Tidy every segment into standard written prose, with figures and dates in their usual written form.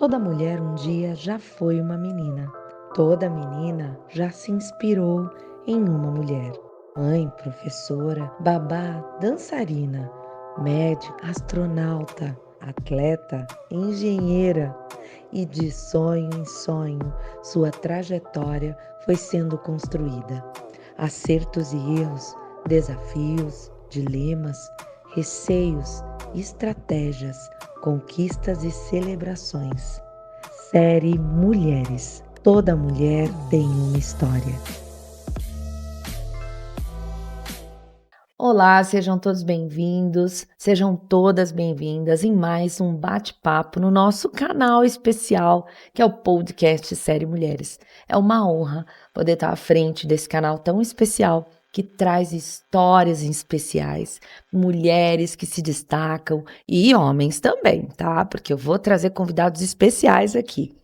Toda mulher um dia já foi uma menina. Toda menina já se inspirou em uma mulher. Mãe, professora, babá, dançarina, médica, astronauta, atleta, engenheira. E de sonho em sonho, sua trajetória foi sendo construída. Acertos e erros, desafios, dilemas, receios, estratégias, conquistas e celebrações. Série Mulheres. Toda mulher tem uma história. Olá, sejam todos bem-vindos, sejam todas bem-vindas em mais um bate-papo no nosso canal especial, que é o podcast Série Mulheres. É uma honra poder estar à frente desse canal tão especial que traz histórias especiais, mulheres que se destacam e homens também, tá? Porque eu vou trazer convidados especiais aqui.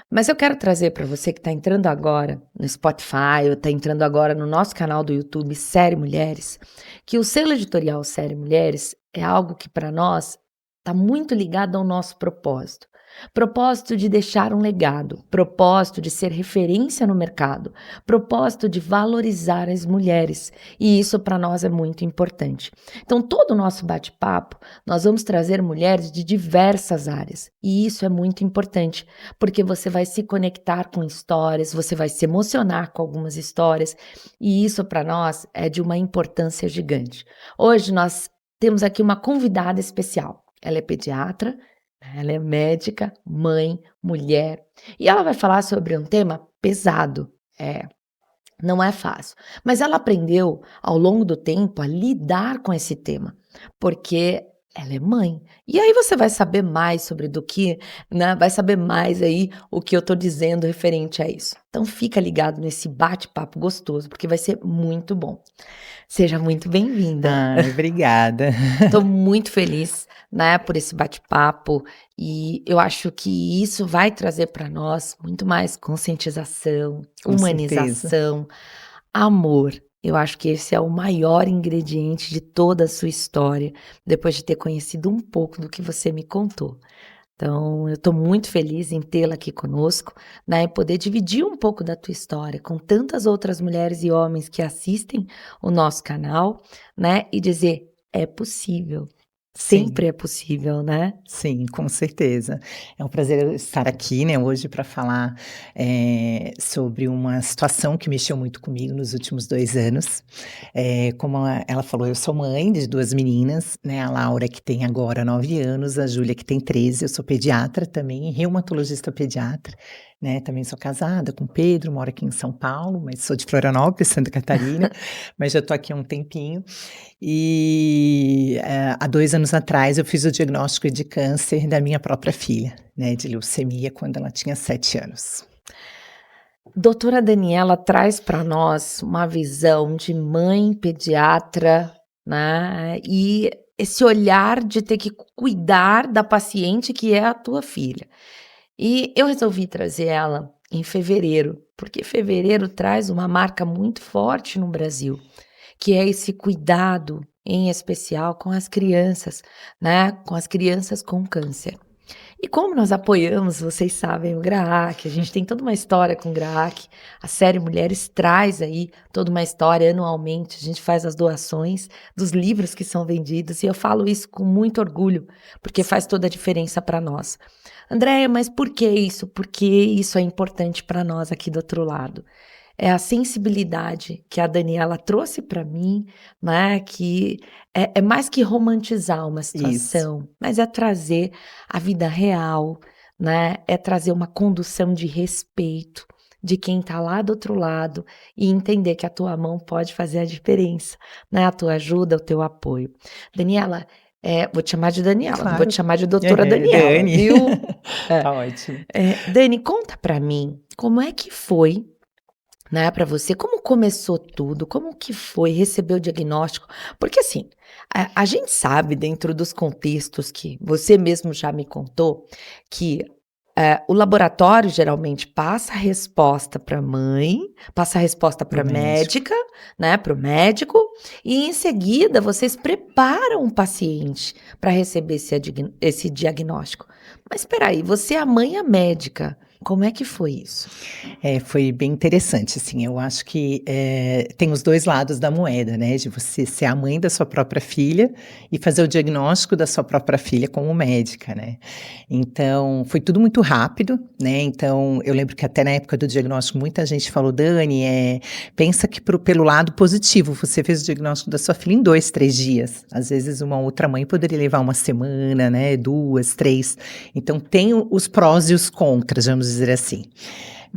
Mas eu quero trazer para você que está entrando agora no Spotify, ou está entrando agora no nosso canal do YouTube, Série Mulheres, que o selo editorial Série Mulheres é algo que para nós está muito ligado ao nosso propósito. Propósito de deixar um legado, propósito de ser referência no mercado, propósito de valorizar as mulheres. E isso para nós é muito importante. Então, todo o nosso bate-papo, nós vamos trazer mulheres de diversas áreas. E isso é muito importante, porque você vai se conectar com histórias, você vai se emocionar com algumas histórias, e isso para nós é de uma importância gigante. Hoje nós temos aqui uma convidada especial. Ela é pediatra, ela é médica, mãe, mulher, e ela vai falar sobre um tema pesado. Não é fácil, mas ela aprendeu ao longo do tempo a lidar com esse tema, porque ela é mãe. E aí você vai saber mais sobre do que, né? Vai saber mais aí o que eu tô dizendo referente a isso. Então fica ligado nesse bate-papo gostoso, porque vai ser muito bom. Seja muito bem-vinda. Ai, obrigada. Estou muito feliz, né, por esse bate-papo e eu acho que isso vai trazer para nós muito mais conscientização, Com certeza. humanização, amor. Eu acho que esse é o maior ingrediente de toda a sua história, depois de ter conhecido um pouco do que você me contou. Então, eu estou muito feliz em tê-la aqui conosco, né, e poder dividir um pouco da tua história com tantas outras mulheres e homens que assistem o nosso canal, né, e dizer: "É possível, Sim, sempre é possível", né. sim, com certeza. É um prazer estar aqui, né, hoje para falar, sobre uma situação que mexeu muito comigo nos últimos 2 anos. Como ela falou, eu sou mãe de 2 meninas, né, a Laura que tem agora 9 anos, a Júlia que tem 13. Eu sou pediatra também, reumatologista pediatra, né, também sou casada com o Pedro, moro aqui em São Paulo, mas sou de Florianópolis, Santa Catarina, mas já estou aqui há um tempinho. Há 2 anos atrás eu fiz o diagnóstico de câncer da minha própria filha, né, de leucemia, quando ela tinha 7 anos. Doutora Daniela traz para nós uma visão de mãe pediatra, né, e esse olhar de ter que cuidar da paciente que é a tua filha. E eu resolvi trazer ela em fevereiro, porque fevereiro traz uma marca muito forte no Brasil, que é esse cuidado, em especial com as crianças, né, com as crianças com câncer. E como nós apoiamos, vocês sabem, o GRAAC, a gente tem toda uma história com o GRAAC, a série Mulheres traz aí toda uma história anualmente, a gente faz as doações dos livros que são vendidos, e eu falo isso com muito orgulho, porque faz toda a diferença para nós. Andréia, mas por que isso? Por que isso é importante para nós aqui do outro lado? É a sensibilidade que a Daniela trouxe para mim, né, que é mais que romantizar uma Isso, situação, mas é trazer a vida real, né, é trazer uma condução de respeito de quem está lá do outro lado e entender que a tua mão pode fazer a diferença, né, a tua ajuda, o teu apoio. Daniela, vou te chamar de Daniela, não vou te claro. chamar de doutora Aham, Daniela, Dani. viu? É. Tá ótimo. Dani, conta para mim, como é que foi, né, para você, como começou tudo? Como que foi receber o diagnóstico? Porque assim, a gente sabe dentro dos contextos que você mesmo já me contou, que o laboratório geralmente passa a resposta para a mãe, passa a resposta para a médica, né, para o médico, e em seguida vocês preparam o paciente para receber esse diagnóstico. Mas espera aí, você é a mãe e a médica. Como é que foi isso? Foi bem interessante, assim, eu acho que, tem os 2 lados da moeda, né, de você ser a mãe da sua própria filha e fazer o diagnóstico da sua própria filha como médica, né. Então, foi tudo muito rápido, né, então eu lembro que até na época do diagnóstico muita gente falou: "Dani, pensa que pelo lado positivo, você fez o diagnóstico da sua filha em 2, 3 dias, às vezes uma outra mãe poderia levar 1 semana, né, 2, 3, então tem os prós e os contras, vamos dizer assim.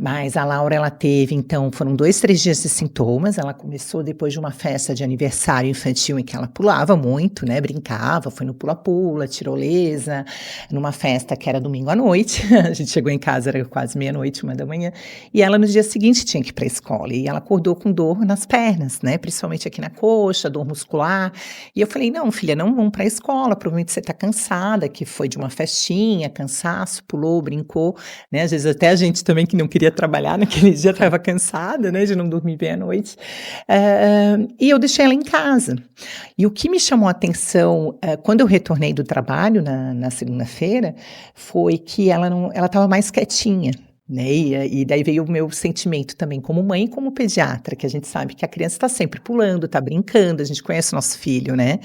Mas a Laura, ela teve, então, foram 2, 3 dias de sintomas, ela começou depois de uma festa de aniversário infantil em que ela pulava muito, né, brincava, foi no pula-pula, tirolesa, numa festa que era domingo à noite, a gente chegou em casa, era quase meia-noite, 1h, e ela no dia seguinte tinha que ir para a escola, e ela acordou com dor nas pernas, né, principalmente aqui na coxa, dor muscular, e eu falei: "Não, filha, não vamos para a escola, provavelmente você está cansada, que foi de uma festinha, cansaço, pulou, brincou", né, às vezes até a gente também que não queria trabalhar naquele dia, estava cansada, né, de não dormir bem à noite, e eu deixei ela em casa. E o que me chamou a atenção, quando eu retornei do trabalho na segunda-feira, foi que ela estava mais quietinha, né, e daí veio o meu sentimento também como mãe e como pediatra, que a gente sabe que a criança está sempre pulando, está brincando, a gente conhece o nosso filho, né,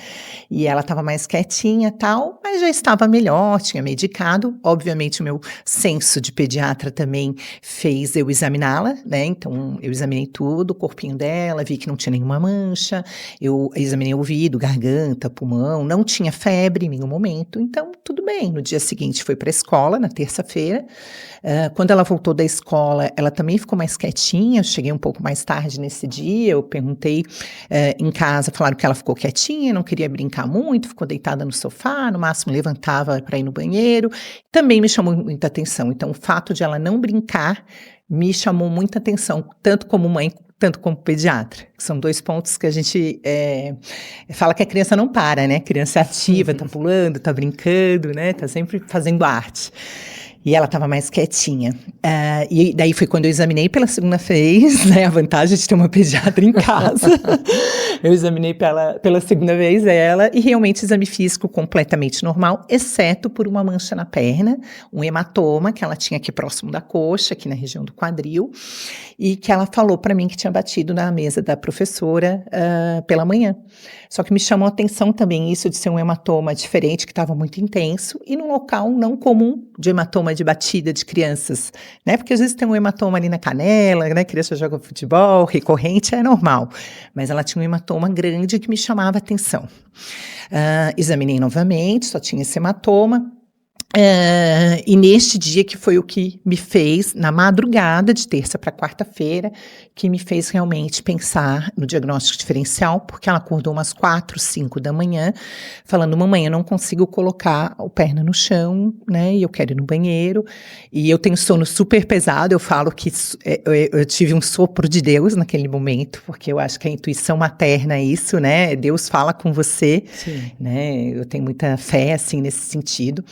e ela estava mais quietinha, tal, mas já estava melhor, tinha medicado, obviamente o meu senso de pediatra também fez eu examiná-la, né, então eu examinei tudo, o corpinho dela, vi que não tinha nenhuma mancha, eu examinei o ouvido, garganta, pulmão, não tinha febre em nenhum momento, então tudo bem. No dia seguinte foi para a escola, na terça-feira, quando ela voltou da escola, ela também ficou mais quietinha, eu cheguei um pouco mais tarde nesse dia, eu perguntei em casa, falaram que ela ficou quietinha, não queria brincar muito, ficou deitada no sofá, no máximo levantava para ir no banheiro, também me chamou muita atenção, então o fato de ela não brincar me chamou muita atenção, tanto como mãe, tanto como pediatra, que são 2 pontos que a gente fala que a criança não para, né, a criança é ativa, tá pulando, tá brincando, né, tá sempre fazendo arte. E ela estava mais quietinha. E daí foi quando eu examinei pela segunda vez, né, a vantagem de ter uma pediatra em casa. Eu examinei pela segunda vez ela, e realmente exame físico completamente normal, exceto por uma mancha na perna, um hematoma que ela tinha aqui próximo da coxa, aqui na região do quadril, e que ela falou para mim que tinha batido na mesa da professora pela manhã. Só que me chamou a atenção também isso de ser um hematoma diferente, que estava muito intenso, e num local não comum de hematoma de batida de crianças, né? Porque às vezes tem um hematoma ali na canela, né? Criança joga futebol, recorrente, é normal. Mas ela tinha um hematoma grande que me chamava a atenção. Examinei novamente, só tinha esse hematoma. E neste dia que foi o que me fez, na madrugada de terça para quarta-feira, que me fez realmente pensar no diagnóstico diferencial, porque ela acordou umas 4, 5 da manhã, falando: "Mamãe, eu não consigo colocar a perna no chão, né, e eu quero ir no banheiro, e eu tenho sono super pesado", eu falo que eu tive um sopro de Deus naquele momento, porque eu acho que a intuição materna é isso, né, Deus fala com você, né, eu tenho muita fé, assim, nesse sentido.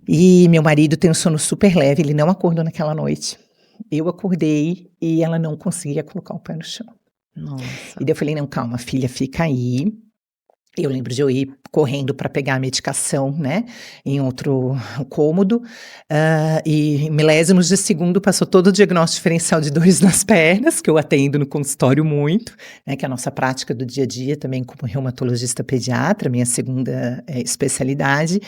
E meu marido tem um sono super leve, ele não acordou naquela noite. Eu acordei e ela não conseguia colocar o pé no chão. Nossa. E daí eu falei: "Não, calma, filha, fica aí". Eu lembro de eu ir correndo para pegar a medicação, né, em outro cômodo, e em milésimos de segundo passou todo o diagnóstico diferencial de dores nas pernas, que eu atendo no consultório muito, né, que é a nossa prática do dia a dia também como reumatologista pediatra, minha segunda especialidade.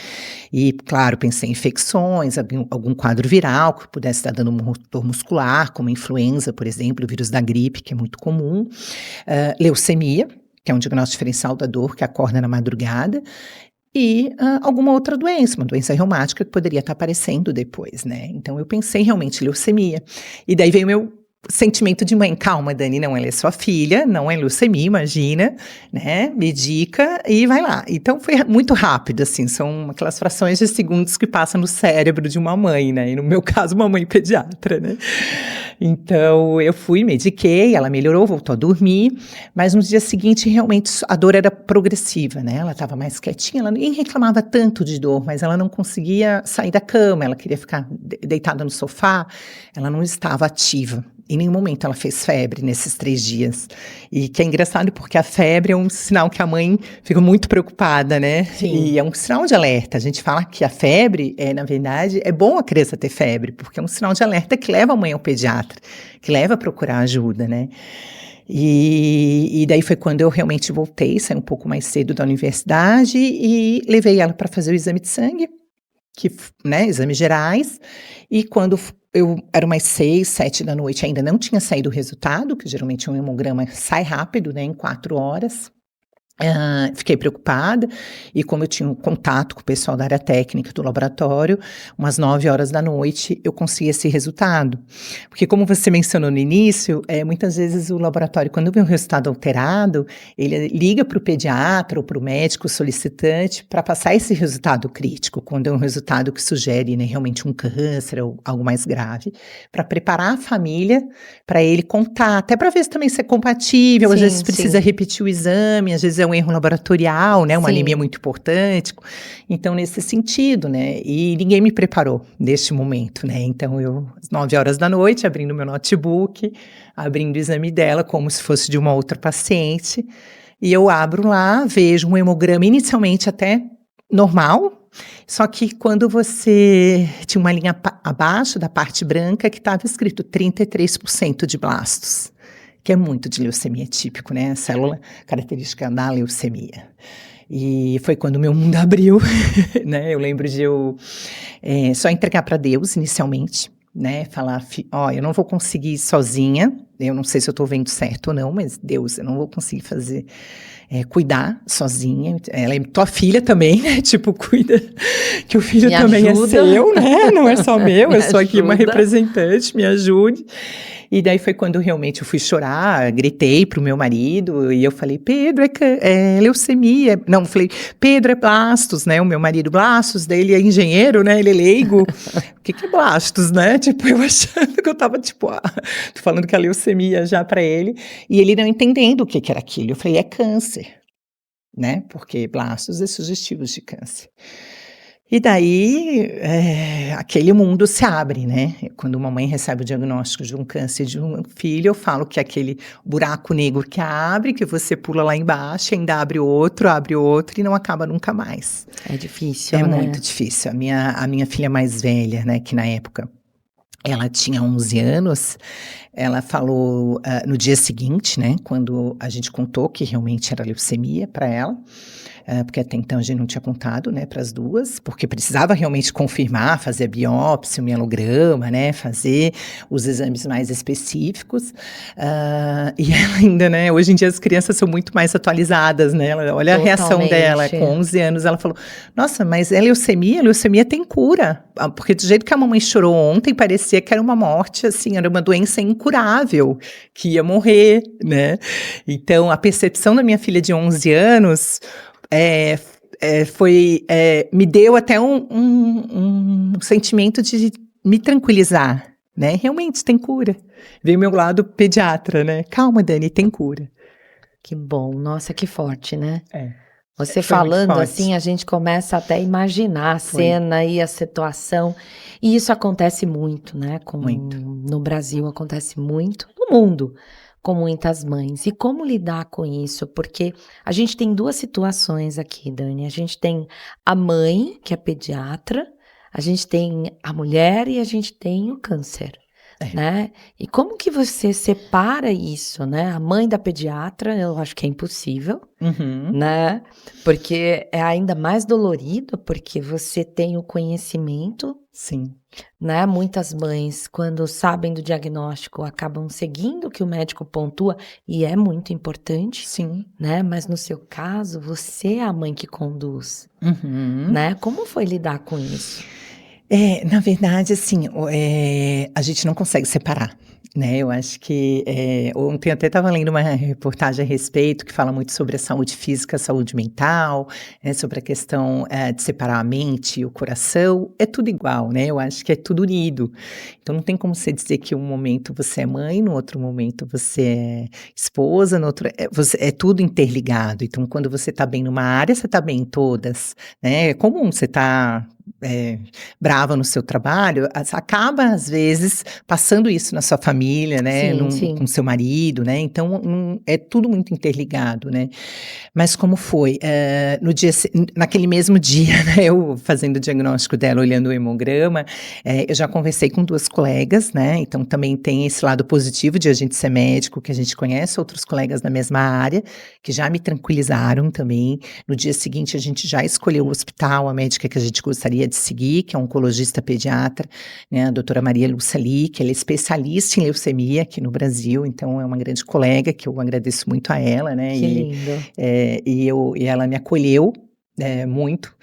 E, claro, pensei em infecções, algum quadro viral que pudesse estar dando dor muscular, como influenza, por exemplo, o vírus da gripe, que é muito comum, leucemia, que é um diagnóstico diferencial da dor que acorda na madrugada, e alguma outra doença, uma doença reumática que poderia estar aparecendo depois, né. Então eu pensei realmente em leucemia. E daí veio o meu sentimento de mãe: "Calma, Dani, não, ela é sua filha, não é leucemia, imagina, né, medica e vai lá". Então foi muito rápido, assim, são aquelas frações de segundos que passam no cérebro de uma mãe, né, e no meu caso uma mãe pediatra, né. Então, eu fui, mediquei, ela melhorou, voltou a dormir, mas no dia seguinte, realmente, a dor era progressiva, né? Ela estava mais quietinha, ela nem reclamava tanto de dor, mas ela não conseguia sair da cama, ela queria ficar deitada no sofá, ela não estava ativa. Em nenhum momento ela fez febre nesses 3 dias. E que é engraçado porque a febre é um sinal que a mãe fica muito preocupada, né? Sim. E é um sinal de alerta. A gente fala que a febre, na verdade, é bom a criança ter febre, porque é um sinal de alerta que leva a mãe ao pediatra, que leva a procurar ajuda, né? E daí foi quando eu realmente voltei, saí um pouco mais cedo da universidade e levei ela para fazer o exame de sangue, né, exames gerais, e quando eu era umas 6, 7 da noite, ainda não tinha saído o resultado, que geralmente um hemograma sai rápido, né, em 4 horas. Fiquei preocupada, e como eu tinha um contato com o pessoal da área técnica do laboratório, umas 9 horas da noite eu consegui esse resultado. Porque como você mencionou no início, muitas vezes o laboratório, quando vê um resultado alterado, ele liga para o pediatra ou para o médico solicitante para passar esse resultado crítico, quando é um resultado que sugere, né, realmente um câncer ou algo mais grave, para preparar a família, para ele contar, até para ver se também se é compatível, às vezes precisa repetir o exame, às vezes é um erro laboratorial, né, uma anemia muito importante, então nesse sentido, né, e ninguém me preparou neste momento, né, então eu, às 9 horas da noite, abrindo meu notebook, abrindo o exame dela como se fosse de uma outra paciente, e eu abro lá, vejo um hemograma inicialmente até normal, só que quando você tinha uma linha abaixo da parte branca que estava escrito 33% de blastos, que é muito de leucemia típico, né? A célula característica da leucemia. E foi quando o meu mundo abriu, né? Eu lembro de eu só entregar para Deus inicialmente, né? Falar, eu não vou conseguir sozinha, eu não sei se eu estou vendo certo ou não, mas Deus, eu não vou conseguir fazer, cuidar sozinha. Ela é tua filha também, né? Tipo, cuida, que o filho me também ajuda. É seu, né? Não é só meu, eu sou aqui uma representante, me ajude. E daí foi quando realmente eu fui chorar, gritei pro meu marido, e eu falei, Pedro, é leucemia. Não, eu falei, Pedro, é blastos, né? O meu marido, blastos, daí ele é engenheiro, né? Ele é leigo. O que é blastos, né? Tipo, eu achando que eu tava, tipo, tô falando que é leucemia já pra ele, e ele não entendendo o que era aquilo. Eu falei, é câncer, né? Porque blastos é sugestivos de câncer. E daí, aquele mundo se abre, né? Quando uma mãe recebe o diagnóstico de um câncer de um filho, eu falo que é aquele buraco negro que abre, que você pula lá embaixo, ainda abre outro e não acaba nunca mais. É difícil, né? É muito difícil. A minha filha mais velha, né, que na época ela tinha 11 anos, ela falou no dia seguinte, né, quando a gente contou que realmente era leucemia para ela, porque até então a gente não tinha contado, né, para as duas, porque precisava realmente confirmar, fazer a biópsia, o mielograma, né, fazer os exames mais específicos, e ela ainda, né, hoje em dia as crianças são muito mais atualizadas, né, olha a reação dela, com 11 anos, ela falou, nossa, mas é leucemia? Leucemia tem cura, porque do jeito que a mamãe chorou ontem, parecia que era uma morte, assim, era uma doença incurável, que ia morrer, né, então a percepção da minha filha de 11 anos, me deu até um sentimento de me tranquilizar, né? Realmente tem cura. Veio o meu lado pediatra, né? Calma, Dani, tem cura. Que bom, nossa, que forte, né? Você Foi falando assim, a gente começa até a imaginar a cena e a situação. E isso acontece muito, né? Muito. No Brasil acontece muito, no mundo, com muitas mães. E como lidar com isso? Porque a gente tem 2 situações aqui, Dani. A gente tem a mãe, que é pediatra, a gente tem a mulher e a gente tem o câncer. Né? E como que você separa isso, né? A mãe da pediatra, eu acho que é impossível, né? Porque é ainda mais dolorido, porque você tem o conhecimento. Sim. Né? Muitas mães, quando sabem do diagnóstico, acabam seguindo o que o médico pontua, e é muito importante. Sim. Né? Mas no seu caso, você é a mãe que conduz. Né? Como foi lidar com isso? Na verdade, assim, a gente não consegue separar, Né, eu acho que, ontem eu até estava lendo uma reportagem a respeito que fala muito sobre a saúde física, a saúde mental, sobre a questão, de separar a mente e o coração, é tudo igual, né, eu acho que é tudo unido. Então não tem como você dizer que um momento você é mãe, no outro momento você é esposa, no outro é tudo interligado, então quando você está bem numa área, você está bem em todas, né, é comum você estar, eh, brava no seu trabalho, acaba às vezes passando isso na sua família, né, Sim, sim. com seu marido, né, então é tudo muito interligado, né. Mas como foi? No dia se naquele mesmo dia, né, eu fazendo o diagnóstico dela, olhando o hemograma, eu já conversei com 2 colegas, né, então também tem esse lado positivo de a gente ser médico, que a gente conhece outros colegas da mesma área, que já me tranquilizaram também. No dia seguinte a gente já escolheu o hospital, a médica que a gente gostaria de seguir, que é oncologista pediatra, né, a doutora Maria Lúcia Li, que ela é especialista em leucemia aqui no Brasil, então é uma grande colega que eu agradeço muito a ela, né, Que lindo. e ela me acolheu, muito.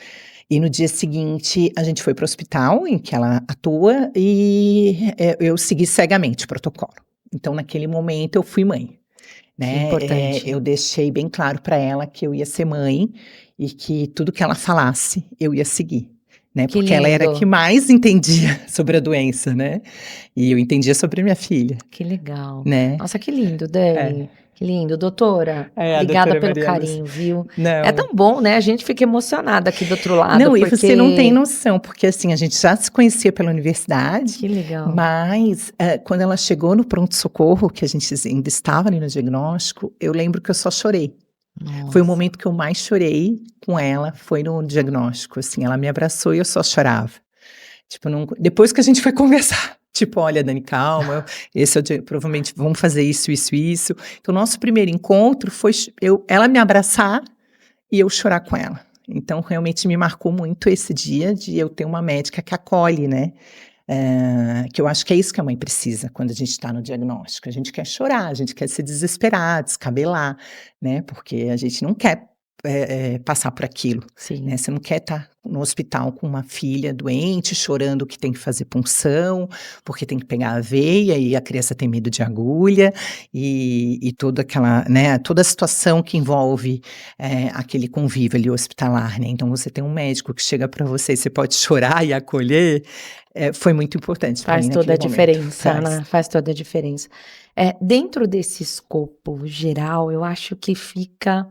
E no dia seguinte a gente foi para o hospital em que ela atua e, eu segui cegamente o protocolo. Então naquele momento eu fui mãe, Que né, importante. eu deixei bem claro para ela que eu ia ser mãe e que tudo que ela falasse eu ia seguir, né, Que porque ela era a que lindo. mais entendia sobre a doença, né, e eu entendia sobre a minha filha, Que legal. né. Nossa, que lindo, É. Dani. Que lindo. Doutora, A obrigada doutora pelo Maria Lúcia. carinho, viu. É Não. tão bom, né, a gente fica emocionada aqui do outro lado, Não, e você não tem porque noção, porque, assim, a gente já se conhecia pela universidade, que legal. mas, quando ela chegou no pronto-socorro, que a gente ainda estava ali no diagnóstico, eu lembro que eu só chorei. Foi o Nossa, momento que eu mais chorei com ela, foi no diagnóstico, assim, ela me abraçou e eu só chorava. Tipo, não depois que a gente foi conversar, tipo: "Olha, Dani, calma, esse é o dia provavelmente vamos fazer isso, isso e isso". Então, o nosso primeiro encontro foi ela me abraçar e eu chorar com ela. Então, realmente me marcou muito esse dia de eu ter uma médica que acolhe, né, que eu acho que é isso que a mãe precisa quando a gente está no diagnóstico, a gente quer chorar, a gente quer se desesperar, descabelar, né, porque a gente não quer, passar por aquilo, sim. né, você não quer estar no hospital com uma filha doente, chorando que tem que fazer punção, porque tem que pegar a veia e a criança tem medo de agulha, e toda aquela, né, toda a situação que envolve, aquele convívio ali hospitalar, né, então você tem um médico que chega para você e você pode chorar e acolher, foi muito importante para Faz mim toda a naquele momento. diferença, Faz. né, faz toda a diferença. Dentro desse escopo geral, eu acho que fica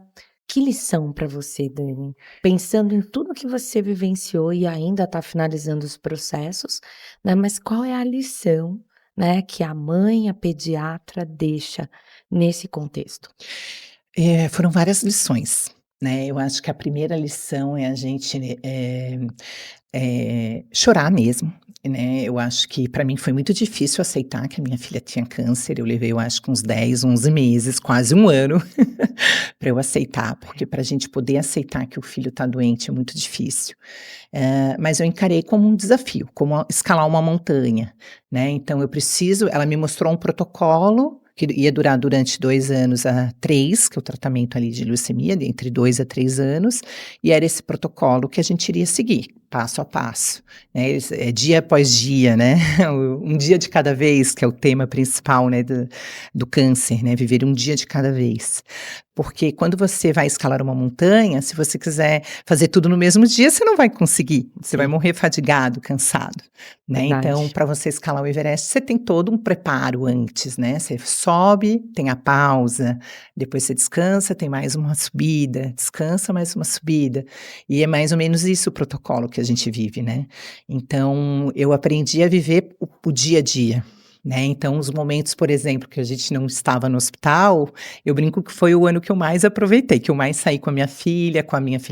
que lição para você, Dani? Pensando em tudo que você vivenciou e ainda está finalizando os processos, né, mas qual é a lição, né, que a mãe, a pediatra deixa nesse contexto? Foram várias lições, né, eu acho que a primeira lição é a gente, chorar mesmo, né, eu acho que para mim foi muito difícil aceitar que a minha filha tinha câncer, eu levei eu acho que uns 10, 11 meses, quase um ano, para eu aceitar, porque para a gente poder aceitar que o filho está doente é muito difícil. Mas eu encarei como um desafio, como escalar uma montanha, né, então eu preciso ela me mostrou um protocolo que ia durar durante 2 anos a 3, que é o tratamento ali de leucemia, de entre 2 a 3 anos, e era esse protocolo que a gente iria seguir, passo a passo, né, dia após dia, né, um dia de cada vez, que é o tema principal, né, do câncer, né, viver um dia de cada vez. Porque quando você vai escalar uma montanha, se você quiser fazer tudo no mesmo dia, você não vai conseguir, você vai Sim, morrer fadigado, cansado, né. Então, verdade. para você escalar o Everest, você tem todo um preparo antes, né, você sobe, tem a pausa, depois você descansa, tem mais uma subida, descansa, mais uma subida, e é mais ou menos isso o protocolo que a gente vive, né. Então, eu aprendi a viver o dia a dia, né, então os momentos, por exemplo, que a gente não estava no hospital, eu brinco que foi o ano que eu mais aproveitei, que eu mais saí com a minha filha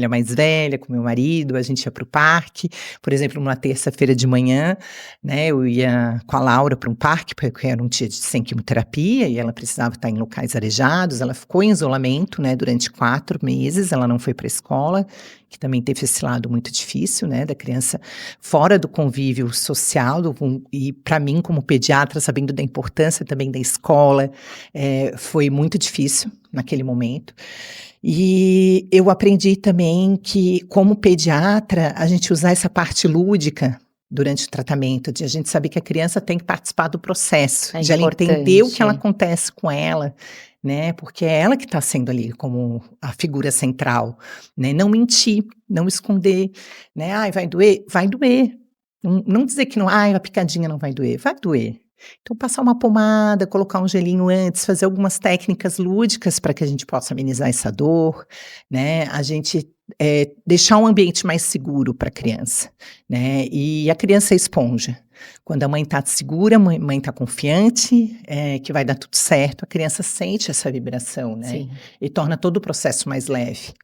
mais velha, com meu marido, a gente ia para o parque, por exemplo, numa terça-feira de manhã, né, eu ia com a Laura para um parque, porque era um dia sem quimioterapia e ela precisava estar em locais arejados, ela ficou em isolamento, né, durante 4 meses, ela não foi para a escola, que também teve esse lado muito difícil, né, da criança fora do convívio social, e para mim como pediatra, sabendo da importância também da escola, foi muito difícil naquele momento. E eu aprendi também que, como pediatra, a gente usar essa parte lúdica, durante o tratamento, de a gente saber que a criança tem que participar do processo, É de ela entender o que ela importante. acontece com ela, né, porque é ela que está sendo ali como a figura central, né, não mentir, não esconder, né, "Ai, vai doer?", vai doer, não dizer que não, "Ai, a picadinha não vai doer", vai doer. Então passar uma pomada, colocar um gelinho antes, fazer algumas técnicas lúdicas para que a gente possa amenizar essa dor, né, a gente, deixar um ambiente mais seguro pra criança, né, e a criança é esponja. Quando a mãe está segura, a mãe está confiante, que vai dar tudo certo, a criança sente essa vibração, né, Sim. e torna todo o processo mais leve.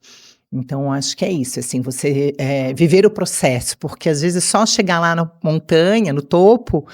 Então acho que é isso, assim, você, viver o processo, porque às vezes só chegar lá na montanha, no topo,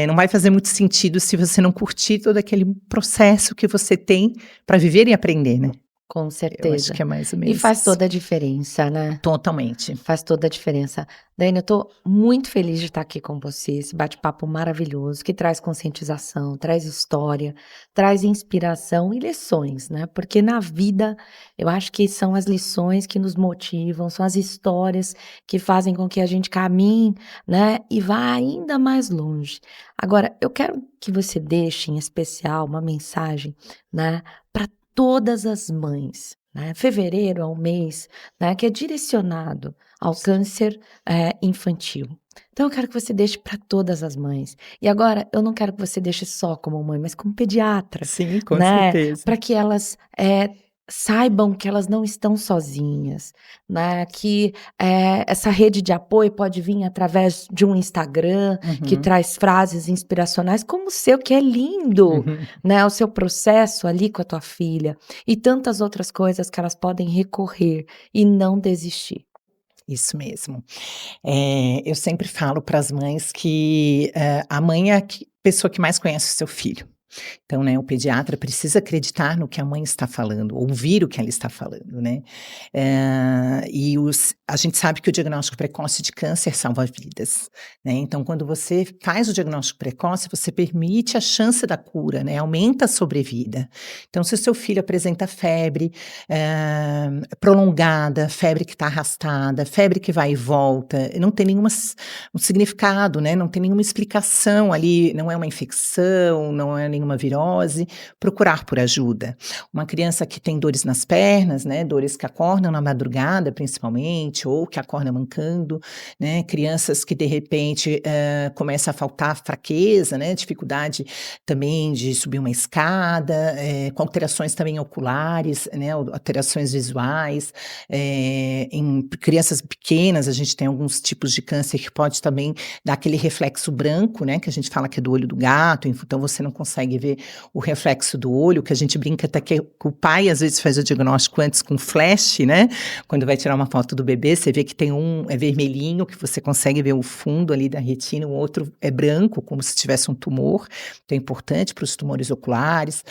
não vai fazer muito sentido se você não curtir todo aquele processo que você tem para viver e aprender, né. Com Eu acho que certeza. é mais ou E menos faz isso. toda a diferença, né. Totalmente. Faz toda a diferença. Daiane, eu tô muito feliz de estar aqui com você, esse bate-papo maravilhoso que traz conscientização, traz história, traz inspiração e lições, né, porque na vida eu acho que são as lições que nos motivam, são as histórias que fazem com que a gente caminhe, né, e vá ainda mais longe. Agora, eu quero que você deixe em especial uma mensagem, né, para todas as mães, né. Fevereiro é um mês, né, que é direcionado ao câncer, infantil. Então eu quero que você deixe para todas as mães. E agora eu não quero que você deixe só como mãe, mas como pediatra, Sim, com né, certeza. para que elas, saibam que elas não estão sozinhas, né, que, essa rede de apoio pode vir através de um Instagram que Uhum, traz frases inspiracionais como o seu, que é lindo, uhum. né, o seu processo ali com a tua filha, e tantas outras coisas que elas podem recorrer e não desistir. Isso mesmo. Eu sempre falo para as mães que, a mãe é a pessoa que mais conhece o seu filho. Então, né, o pediatra precisa acreditar no que a mãe está falando, ouvir o que ela está falando, né. A gente sabe que o diagnóstico precoce de câncer salva vidas, né, então quando você faz o diagnóstico precoce, você permite a chance da cura, né, aumenta a sobrevida. Então se o seu filho apresenta febre, prolongada, febre que está arrastada, febre que vai e volta, não tem nenhuma um significado, né, não tem nenhuma explicação ali, não é uma infecção, não é nenhuma virose, procurar por ajuda. Uma criança que tem dores nas pernas, né, dores que acordam na madrugada principalmente, ou que acorda mancando, né, crianças que de repente, começa a faltar fraqueza, né, dificuldade também de subir uma escada, com alterações também oculares, né, alterações visuais, em crianças pequenas a gente tem alguns tipos de câncer que pode também dar aquele reflexo branco, né, que a gente fala que é do olho do gato, então você não consegue ver o reflexo do olho, que a gente brinca até que o pai às vezes faz o diagnóstico antes com flash, né, quando vai tirar uma foto do bebê, você vê que tem um é vermelhinho, que você consegue ver o fundo ali da retina, o outro é branco, como se tivesse um tumor, então é importante para os tumores oculares.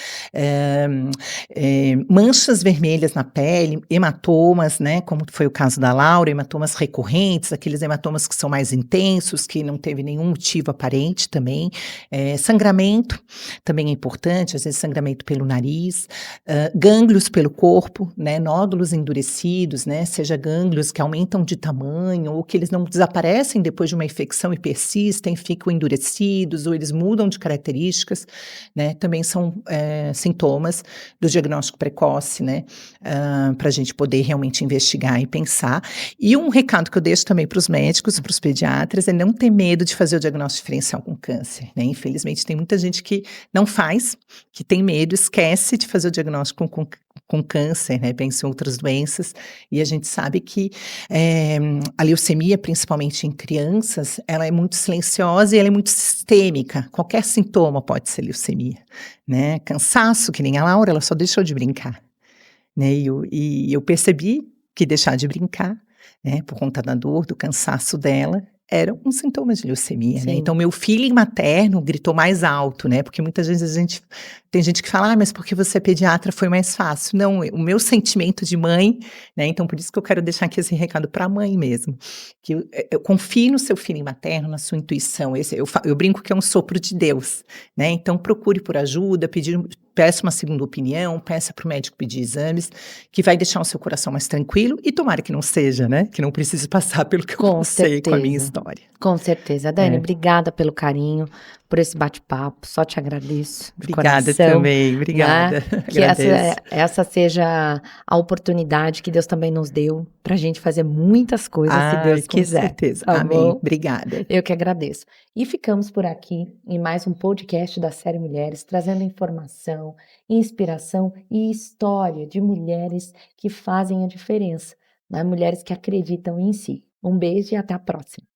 Manchas vermelhas na pele, hematomas, né, como foi o caso da Laura, hematomas recorrentes, aqueles hematomas que são mais intensos, que não teve nenhum motivo aparente também, sangramento também é importante, às vezes sangramento pelo nariz, gânglios pelo corpo, né, nódulos endurecidos, né, seja gânglios que aumentam de tamanho ou que eles não desaparecem depois de uma infecção e persistem, ficam endurecidos ou eles mudam de características, né, também são, sintomas do diagnóstico precoce, né, para a gente poder realmente investigar e pensar. E um recado que eu deixo também para os médicos, para os pediatras, é não ter medo de fazer o diagnóstico diferencial com câncer, né, infelizmente tem muita gente que não faz, que tem medo, esquece de fazer o diagnóstico com câncer, né, pensa em outras doenças, e a gente sabe que, a leucemia, principalmente em crianças, ela é muito silenciosa e ela é muito sistêmica, qualquer sintoma pode ser leucemia, né, cansaço, que nem a Laura, ela só deixou de brincar, né, e eu percebi que deixar de brincar, né, por conta da dor, do cansaço dela, era um sintoma de leucemia, né, então Sim. meu feeling materno gritou mais alto, né, porque muitas vezes tem gente que fala: "Ah, mas porque você é pediatra foi mais fácil", não, o meu sentimento de mãe, né, então por isso que eu quero deixar aqui esse recado para a mãe mesmo, que eu confie no seu feeling materno, na sua intuição, esse eu brinco que é um sopro de Deus, né, então procure por ajuda, peça uma segunda opinião, peça para o médico pedir exames, que vai deixar o seu coração mais tranquilo e tomara que não seja, né, que não precise passar pelo que eu Com passei com a minha certeza, história. com certeza. Dani, É. obrigada pelo carinho, por esse bate-papo, só te agradeço de Obrigada coração, também, né, obrigada, que agradeço. essa seja a oportunidade que Deus também nos deu pra gente fazer muitas coisas, se Ai, Deus com quiser, certeza. tá Amém. bom? Obrigada. Eu que agradeço. E ficamos por aqui em mais um podcast da série Mulheres, trazendo informação, inspiração e história de mulheres que fazem a diferença, né? Mulheres que acreditam em si. Um beijo e até a próxima.